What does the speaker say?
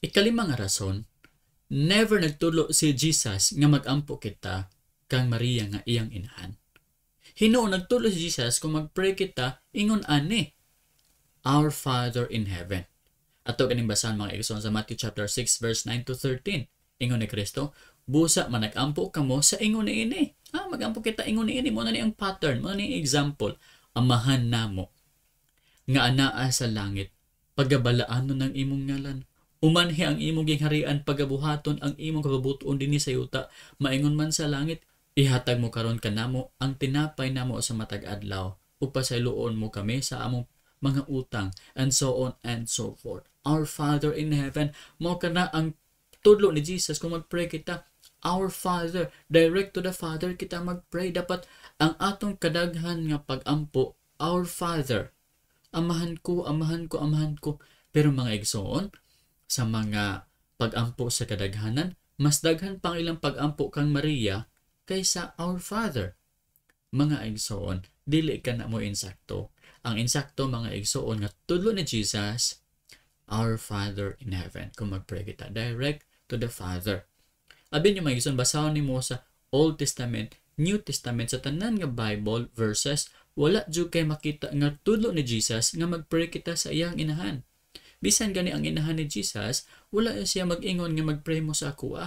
Ikalima nga rason, never nagtulo si Jesus nga magampo kita kang Maria nga iyang inahan. Hinuon nagtulo si Jesus kung magpray kita ingon ani, Our Father in Heaven. Ato kaning basahan mga igsoon sa Matthew chapter 6 verse 9 to 13. Ingon ni Kristo, busa man nagampo kamo sa ingon niini. Magampo kita ingon niini, mo na ni ang pattern, mo na ni example. Amahan namo nga anaa sa langit, pagabalaanon ng imong ngalan. Umanhi ang imong gingharian, pagabuhaton ang imong kabubuton dinhi sa yuta, maingon man sa langit. Ihatag mo karon kanamo ang tinapay namo sa matag adlaw, ug pasayloon mo kami sa among mga utang, and so on and so forth. Our Father in Heaven, mo kana ang tudlo ni Jesus kung magpray kita. Our Father, direct to the Father kita magpray. Dapat ang atong kadaghan nga pagampo, Our Father, amahan ko, amahan ko, amahan ko. Pero mga igsoon, sa mga pagampo sa kadaghanan, mas daghan pang ilang pagampo kang Maria kaysa Our Father. Mga igsoon, dili ka na mo insakto. Ang insakto mga igsoon nga tudlo ni Jesus, Our Father in Heaven. Kung magpray kita, direct to the Father. Abin yung mga igsoon, basahon ni mo sa Old Testament, New Testament, sa tanan nga Bible verses, wala jud kay makita nga tudlo ni Jesus nga magpray kita sa iyang inahan. Bisan gani ang inahan ni Jesus, wala siya mag-ingon nga magpray mo sa ako.